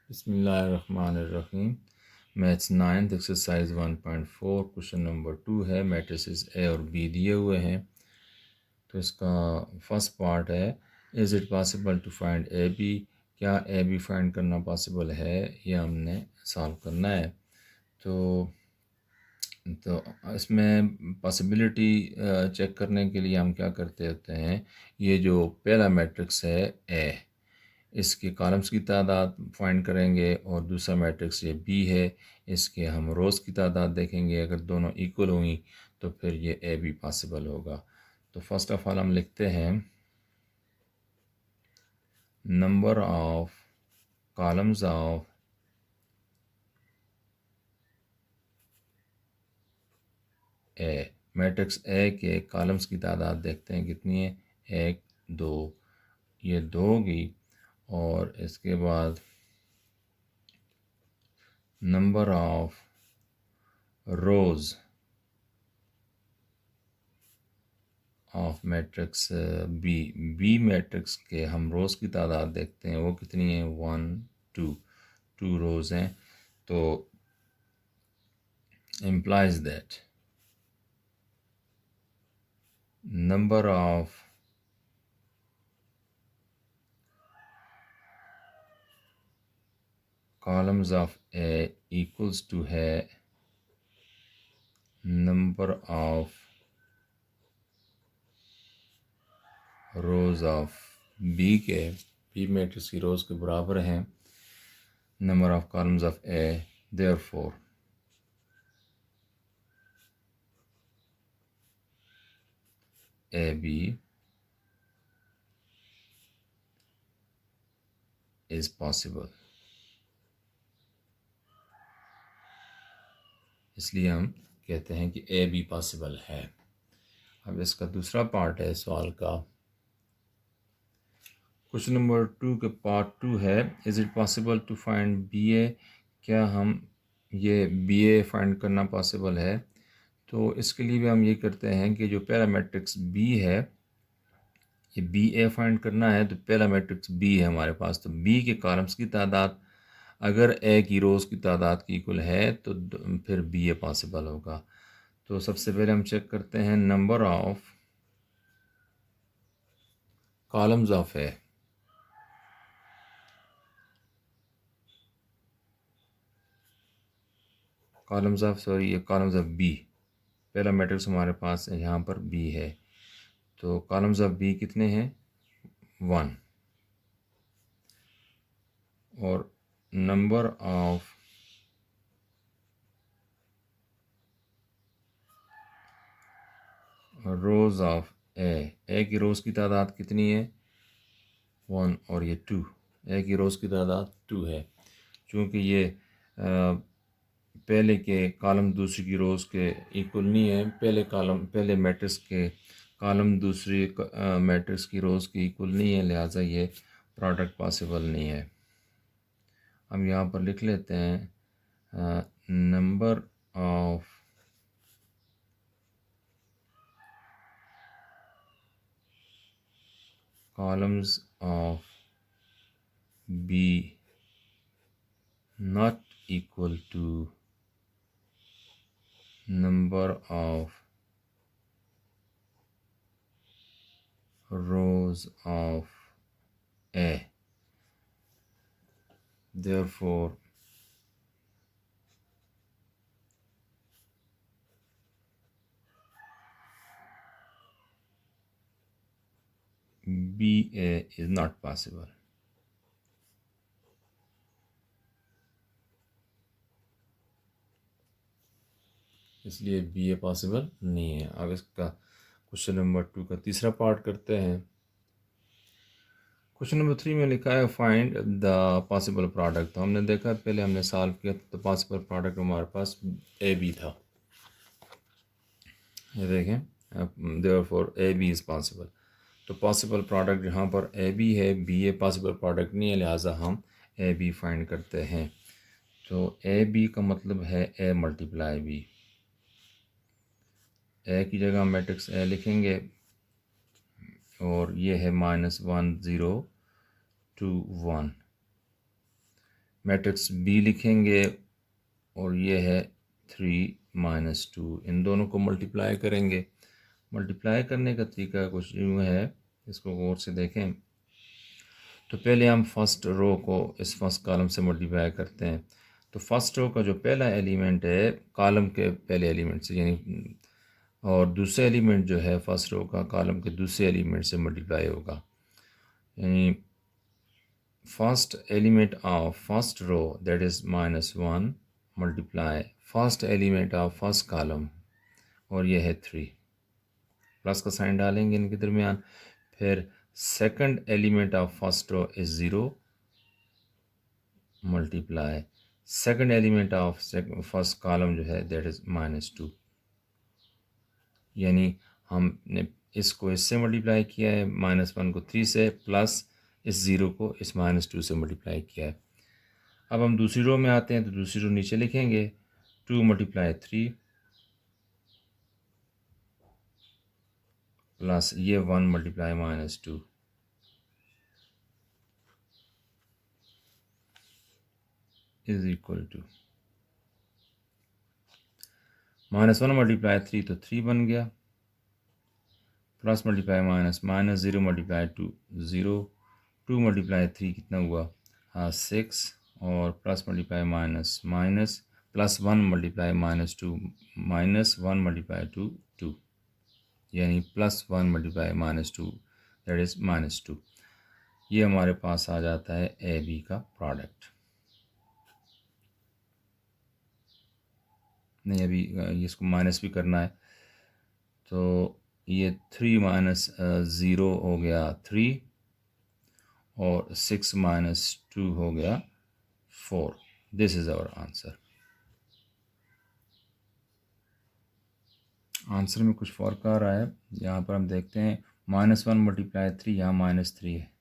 बिस्मिल्लाहिर्रहमानिर्रहीम। Maths 9th exercise 1.4 question number 2 है। Matrices ए और बी दिए हुए हैं। तो इसका फर्स्ट पार्ट है, is it possible to find A B. क्या ए बी फाइंड करना पॉसिबल है, ये हमने सॉल्व करना है। तो इसमें पॉसिबिलिटी चेक करने के लिए हम क्या करते होते हैं, ये जो पहला मैट्रिक्स है ए, इसके कॉलम्स की तादाद फाइंड करेंगे, और दूसरा मैट्रिक्स ये बी है, इसके हम रोज़ की तादाद देखेंगे। अगर दोनों इक्वल हुई तो फिर ये ए बी पॉसिबल होगा। तो फर्स्ट ऑफ ऑल हम लिखते हैं number of columns of A. Matrix A के कॉलम्स की तादाद देखते हैं कितनी है, एक दो, ये दो होगी। और इसके बाद number of rows of matrix B. B matrix के हम रोज़ की तादाद देखते हैं, वो कितनी है, वन टू, टू रोज़ हैं। तो implies that number of columns of A equals to है number of rows of B के, B मैट्रिक्स की रोज़ के बराबर हैं number of columns of A। therefore AB is possible। इसलिए हम कहते हैं कि ए बी पॉसिबल है। अब इसका दूसरा पार्ट है सवाल का, क्वेश्चन नंबर 2 के पार्ट 2 है, is it possible to find B A. क्या हम ये बी ए फाइंड करना पॉसिबल है। तो इसके लिए भी हम ये करते हैं कि जो पहला मैट्रिक्स बी है, ये बी ए फाइंड करना है। तो पहला मैट्रिक्स बी है हमारे पास, तो बी के कॉलम्स की तादाद अगर ए की रोज़ की तादाद की इक्वल है तो फिर बी ए पॉसिबल होगा। तो सबसे पहले हम चेक करते हैं नंबर ऑफ कॉलम्स ऑफ ए। ये कॉलम्स ऑफ बी, पहला मैट्रिक्स हमारे पास यहाँ पर बी है। तो कॉलम्स ऑफ बी कितने हैं, वन। और नंबर ऑफ रोज़ ऑफ ए की रोज़ की तादाद कितनी है, वन, और ये टू, ए की रोज़ की तादाद टू है। चूँकि ये पहले के कॉलम दूसरी की रोज़ के इक्वल नहीं है, पहले मैट्रिक्स के कॉलम दूसरी मैट्रिक्स की रोज़ की इक्वल नहीं है, लिहाजा ये प्रोडक्ट पॉसिबल नहीं है। हम यहाँ पर लिख लेते हैं number of columns of B not equal to number of rows of A। therefore BA is not possible। इसलिए BA पॉसिबल नहीं है। अब इसका क्वेश्चन नंबर 2 का तीसरा पार्ट करते हैं। क्वेश्चन नंबर 3 में लिखा है फाइंड द पॉसिबल प्रोडक्ट। तो हमने देखा, पहले हमने सॉल्व किया तो पॉसिबल प्रोडक्ट हमारे पास ए बी था। ये देखें, therefore A B is possible. तो पॉसिबल प्रोडक्ट यहाँ पर ए बी है, बी ए पॉसिबल प्रोडक्ट नहीं है, लिहाजा हम ए बी फाइंड करते हैं। तो ए बी का मतलब है ए मल्टीप्लाई बी। ए की जगह हम मैट्रिक्स ए लिखेंगे, और ये है -1 0 2 1। मैट्रिक्स बी लिखेंगे और ये है 3 - 2, इन दोनों को मल्टीप्लाई करेंगे। मल्टीप्लाई करने का तरीका कुछ यूँ है, इसको गौर से देखें। तो पहले हम फर्स्ट रो को इस फर्स्ट कॉलम से मल्टीप्लाई करते हैं। तो फर्स्ट रो का जो पहला एलिमेंट है कॉलम के पहले एलिमेंट से, यानी और दूसरे एलिमेंट जो है फर्स्ट रो का कॉलम के दूसरे एलिमेंट से मल्टीप्लाई होगा। यानी first element of first row that is -1 multiply first element of first column, और ये है 3। प्लस का साइन डालेंगे इनके दरमियान। फिर second element of first row is 0 multiply second element of first column जो है दैट इज़ -2। यानी हमने इसको इससे मल्टीप्लाई किया है, -1 को 3 से, प्लस इस 0 को इस -2 से मल्टीप्लाई किया है। अब हम दूसरी रो में आते हैं, तो दूसरी रो नीचे लिखेंगे 2 × 3 प्लस ये 1 × -2 इज इक्वल टू -1 × 3 तो 3 बन गया, प्लस मल्टीप्लाई माइनस, -0 × 2 0, 2 × 3 कितना हुआ 6, और plus multiply minus minus, plus 1 × -2 -1 × 2 2, यानी +1 × -2 दैट इज़ -2। ये हमारे पास आ जाता है ए बी का प्रोडक्ट। नहीं, अभी इसको माइनस भी करना है, तो ये 3 - 0 हो गया 3, और 6 - 2 हो गया 4। This is our answer. Answer में कुछ फ़र्क आ रहा है, यहाँ पर हम देखते हैं -1 × 3 यहाँ -3 है,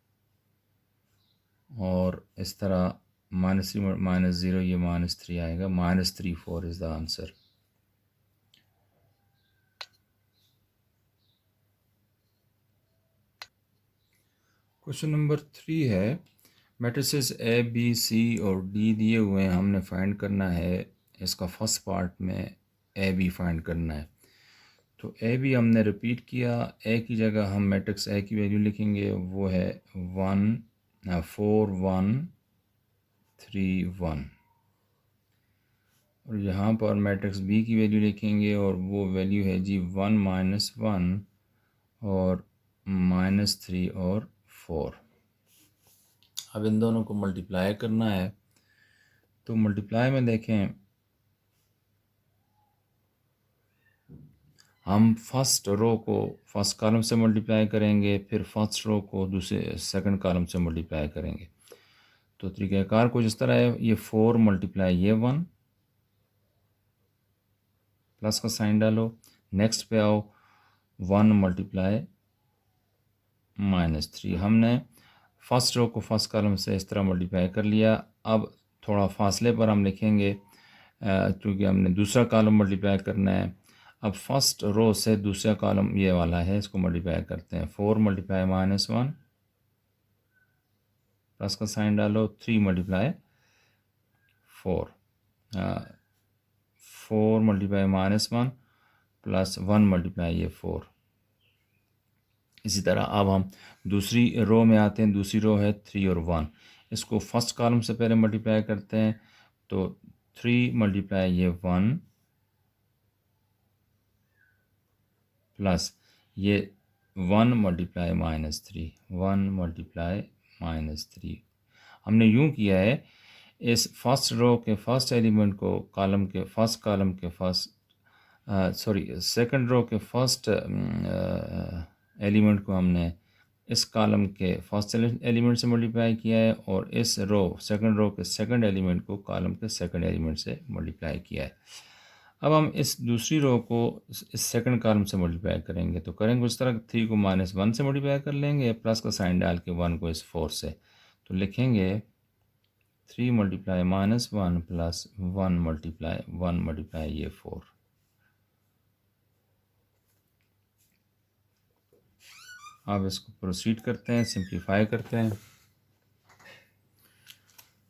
और इस तरह -3 - 0 ये -3 आएगा, -34 is the answer. Question number 3 है, मैट्रिसेस ए बी सी और डी दिए हुए हैं, हमने फाइंड करना है इसका फर्स्ट पार्ट में ए बी फाइंड करना है। तो ए बी हमने रिपीट किया, ए की जगह हम मैट्रिक्स ए की वैल्यू लिखेंगे, वो है 4 1 3 1, और यहाँ पर मैट्रिक्स बी की वैल्यू लिखेंगे, और वो वैल्यू है जी 1 - 1 और -3 और 4। अब इन दोनों को मल्टीप्लाई करना है, तो मल्टीप्लाई में देखें हम फर्स्ट रो को फर्स्ट कॉलम से मल्टीप्लाई करेंगे, फिर फर्स्ट रो को दूसरे सेकंड कॉलम से मल्टीप्लाई करेंगे। तो तरीक़ाकार कुछ इस तरह है, ये 4 × ये 1, प्लस का साइन डालो, नेक्स्ट पे आओ 1 × -3। हमने फर्स्ट रो को फर्स्ट कॉलम से इस तरह मल्टीप्लाई कर लिया। अब थोड़ा फासले पर हम लिखेंगे, क्योंकि हमने दूसरा कॉलम मल्टीप्लाई करना है। अब फर्स्ट रो से दूसरा कॉलम ये वाला है, इसको मल्टीप्लाई करते हैं। 4 × -1, प्लस का साइन डालो, 3 × 4, 4 × -1 प्लस 1 × ये 4। इसी तरह अब हम दूसरी रो में आते हैं, दूसरी रो है 3 और 1, इसको फर्स्ट कॉलम से पहले मल्टीप्लाई करते हैं। तो 3 × ये 1 प्लस ये 1 × -3, 1 × -3। हमने यूँ किया है, इस फर्स्ट रो के फर्स्ट एलिमेंट को कॉलम के फर्स्ट कॉलम के फर्स्ट सेकंड रो के फर्स्ट एलिमेंट को हमने इस कॉलम के फर्स्ट एलिमेंट से मल्टीप्लाई किया है, और इस सेकंड रो के सेकंड एलिमेंट को कॉलम के सेकंड एलिमेंट से मल्टीप्लाई किया है। अब हम इस दूसरी रो को इस सेकंड कॉलम से मल्टीप्लाई करेंगे, तो करेंगे उस तरह 3 को -1 से मल्टीप्लाई कर लेंगे, प्लस का साइन डाल के 1 को इस 4 से, तो लिखेंगे 3 × -1 प्लस 1 × ये 4। अब इसको प्रोसीड करते हैं, सिंप्लीफाई करते हैं।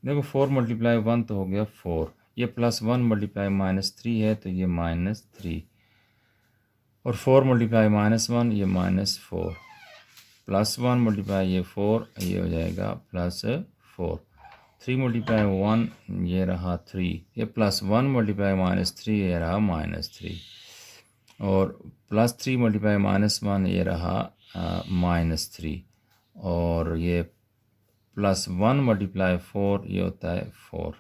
देखो 4 मल्टीप्लाई 1 तो हो गया 4, ये +1 मल्टीप्लाई -3 है तो ये -3, और 4 मल्टीप्लाई -1 ये -4, +1 मल्टीप्लाई ये 4 ये हो जाएगा +4, 3 मल्टीप्लाई 1 ये रहा 3, ये +1 मल्टीप्लाई -3 ये रहा -3, और +3 मल्टीप्लाई -1 ये रहा -3, और ये +1 मल्टीप्लाई 4 ये होता है 4।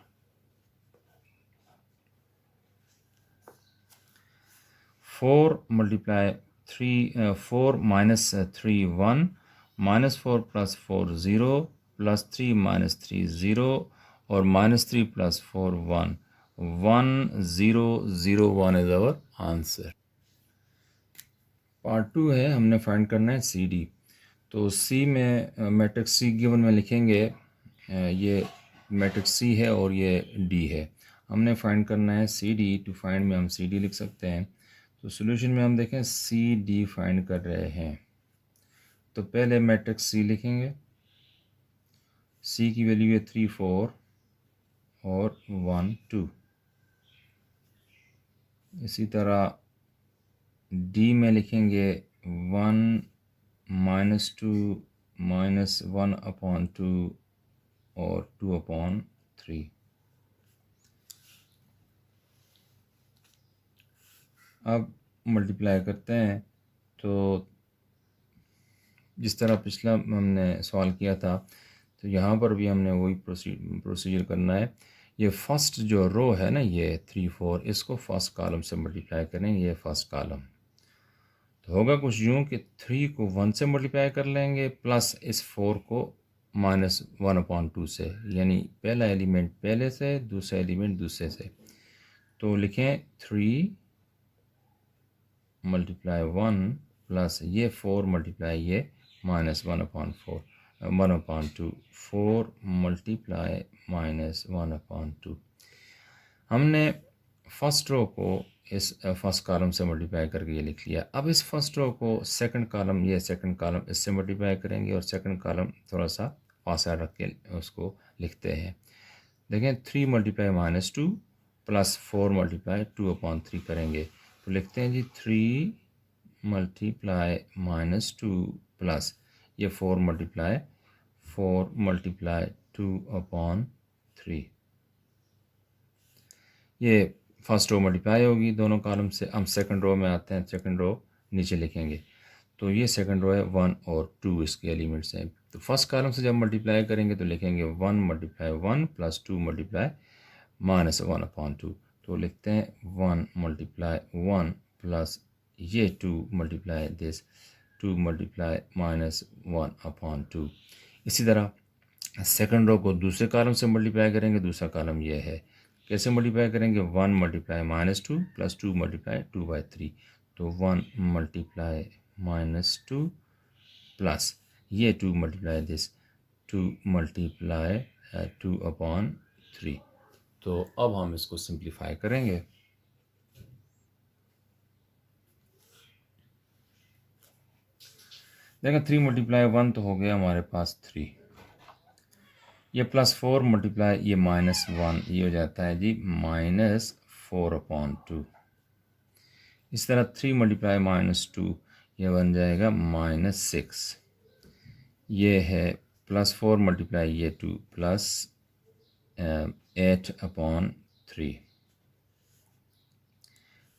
4 मल्टीप्लाई 3 4 -3 1, -4 + 4 0, +3 -3 0, और -3 + 4 1, 1 0 0 1 इज़ आवर आंसर। पार्ट 2 है, हमने फाइंड करना है सी डी। तो सी में मैट्रिक्स सी गिवन में लिखेंगे, ये मैट्रिक्स सी है और ये डी है। हमने फाइंड करना है सी डी। टू फाइंड में हम सी डी लिख सकते हैं। तो सॉल्यूशन में हम देखें सी डी फाइंड कर रहे हैं, तो पहले मैट्रिक्स सी लिखेंगे। सी की वैल्यू है 3 4 और 1 2। इसी तरह डी में लिखेंगे 1 -2 -1/2 और 2/3। अब मल्टीप्लाई करते हैं, तो जिस तरह पिछला हमने सवाल किया था, तो यहाँ पर भी हमने वही प्रोसीजर करना है। ये फर्स्ट जो रो है ना, ये 3 4, इसको फर्स्ट कॉलम से मल्टीप्लाई करें, ये फर्स्ट कॉलम। तो होगा कुछ यूँ कि 3 को 1 से मल्टीप्लाई कर लेंगे, प्लस इस 4 को -1/2 से, यानी पहला एलिमेंट पहले से, दूसरा एलिमेंट दूसरे से। तो लिखें 3 मल्टीप्लाई 1 प्लस ये 4 मल्टीप्लाई ये -1/4 1/2, 4 मल्टीप्लाई -1/2। हमने फर्स्ट रो को इस फर्स्ट कॉलम से मल्टीप्लाई करके ये लिख लिया। अब इस फर्स्ट रो को सेकंड कॉलम, ये सेकंड कॉलम इससे मल्टीप्लाई करेंगे, और सेकंड कॉलम थोड़ा सा फासला रख के उसको लिखते हैं। देखें 3 मल्टीप्लाई -2 प्लस 4 मल्टीप्लाई 2/3 करेंगे, तो लिखते हैं जी 3 मल्टीप्लाई -2 प्लस ये 4 मल्टीप्लाई 2/3। ये फर्स्ट रो मल्टीप्लाई होगी दोनों कॉलम से। हम सेकंड रो में आते हैं, सेकंड रो नीचे लिखेंगे। तो ये सेकंड रो है, 1 और 2 इसके एलिमेंट्स हैं। तो फर्स्ट कॉलम से जब मल्टीप्लाई करेंगे तो लिखेंगे 1 मल्टीप्लाई 1 प्लस 2 मल्टीप्लाई -1/2। तो लिखते हैं 1 मल्टीप्लाई 1 प्लस ये 2 मल्टीप्लाई दिस 2 मल्टीप्लाई -1/2। इसी तरह सेकंड रो को दूसरे कॉलम से मल्टीप्लाई करेंगे, दूसरा कॉलम ये है। कैसे मल्टीप्लाई करेंगे? 1 मल्टीप्लाई -2 प्लस 2 मल्टीप्लाई 2/3। तो 1 मल्टीप्लाई -2 प्लस ये 2 मल्टीप्लाई दिस 2 मल्टीप्लाई 2/3। तो अब हम इसको सिंप्लीफाई करेंगे। देखो 3 मल्टीप्लाई 1 तो हो गया हमारे पास 3, ये +4 मल्टीप्लाई ये -1, ये हो जाता है जी -4/2। इस तरह 3 मल्टीप्लाई -2 ये बन जाएगा -6। ये है +4 मल्टीप्लाई ये 2 प्लस 8/3।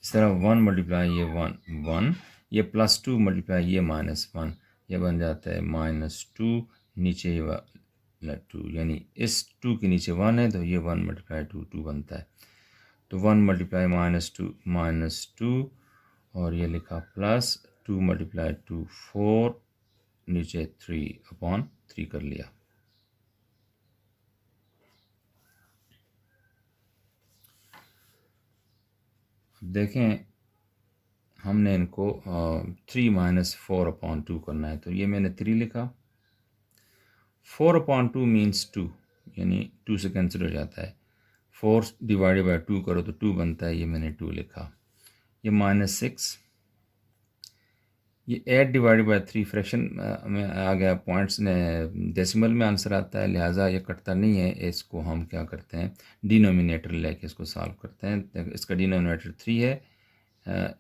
इस तरह 1 मल्टीप्लाई ये 1, ये +2 मल्टीप्लाई ये -1, ये बन जाता है -2, नीचे ये 2, यानी इस 2 के नीचे 1 है तो ये 1 मल्टीप्लाई 2 बनता है। तो 1 मल्टीप्लाई -2 और ये लिखा प्लस 2 मल्टीप्लाई 2 4, नीचे 3/3 कर लिया। देखें हमने इनको 3 - 4/2 करना है, तो ये मैंने 3 लिखा। 4/2 मीन्स 2, यानी 2 से कैंसिल हो जाता है। 4 डिवाइडेड बाई 2 करो तो 2 बनता है, ये मैंने 2 लिखा। ये -6, ये 8 डिवाइडेड बाय 3 फ्रैक्शन में आ गया, पॉइंट्स ने डेसिमल में आंसर आता है, लिहाजा ये कटता नहीं है। इसको हम क्या करते हैं, डिनोमिनेटर लेके इसको सॉल्व करते हैं। इसका डिनोमिनेटर 3 है,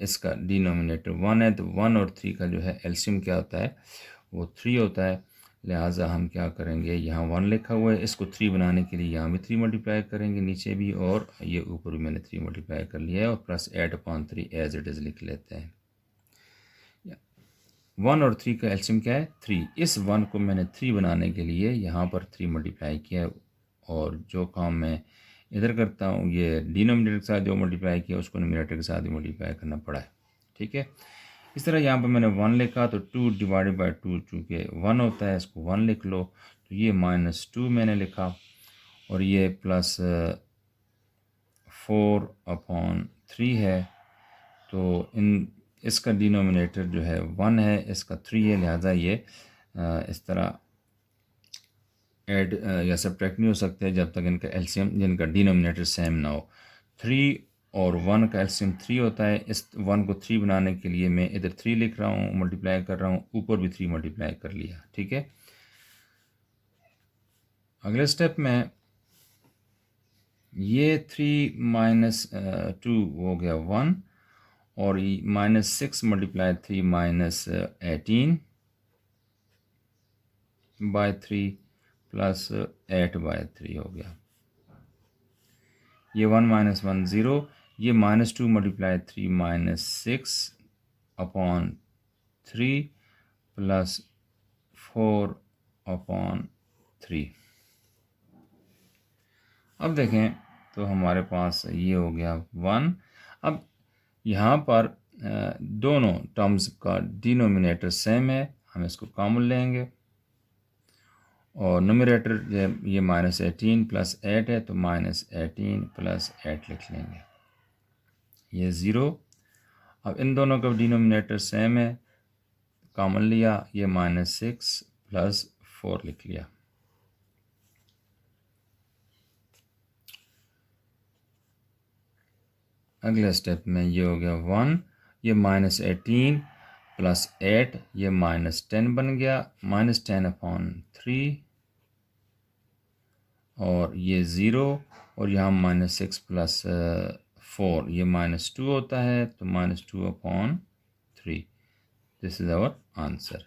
इसका डिनोमिनेटर 1 है, तो 1 और 3 का जो है एलसीएम क्या होता है, वो 3 होता है। लिहाजा हम क्या करेंगे, यहाँ 1 लिखा हुआ है, इसको 3 बनाने के लिए यहाँ भी 3 मल्टीप्लाई करेंगे नीचे भी, और ये ऊपर भी मैंने 3 मल्टीप्लाई कर लिया है, और प्लस 8/3 एज इट इज़ लिख लेते हैं। 1 और 3 का एलसीएम क्या है, 3। इस 1 को मैंने 3 बनाने के लिए यहाँ पर 3 मल्टीप्लाई किया है, और जो काम मैं इधर करता हूँ, ये डिनोमिनेटर के साथ जो मल्टीप्लाई किया उसको न्यूमरेटर के साथ ही मल्टीप्लाई करना पड़ा है। ठीक है, इस तरह यहाँ पर मैंने 1 लिखा, तो 2 डिवाइडेड बाई 2 चूँकि 1 होता है, इसको 1 लिख लो, तो ये -2 मैंने लिखा, और ये प्लस 4/3 है। तो इसका डिनोमिनेटर जो है 1 है, इसका 3 है, लिहाजा ये इस तरह ऐड या सब्ट्रैक्ट नहीं हो सकते जब तक इनका एलसीएम, जिनका डिनोमिनेटर सेम ना हो। 3 और 1 का एलसीएम 3 होता है। इस 1 को 3 बनाने के लिए मैं इधर 3 लिख रहा हूँ, मल्टीप्लाई कर रहा हूँ, ऊपर भी 3 मल्टीप्लाई कर लिया। ठीक है, अगले स्टेप में ये 3 माइनस 2 हो गया 1, और -6 मल्टीप्लाई 3 -18 बाय 3 प्लस 8/3 हो गया। ये 1 - 1 0, ये -2 मल्टीप्लाई 3 -6/3 प्लस 4/3। अब देखें तो हमारे पास ये हो गया 1। अब यहाँ पर दोनों टर्म्स का डिनोमिनेटर सेम है, हम इसको कॉमन लेंगे, और न्यूमरेटर ये -18 प्लस 8 है, तो -18 प्लस 8 लिख लेंगे, ये 0। अब इन दोनों का डिनोमिनेटर सेम है, कॉमन लिया, ये -6 प्लस 4 लिख लिया। अगले स्टेप में ये हो गया 1, ये -18 प्लस 8, ये -10 बन गया, -10/3, और ये 0, और यहाँ -6 प्लस 4, ये -2 होता है, तो -2/3। This is our answer.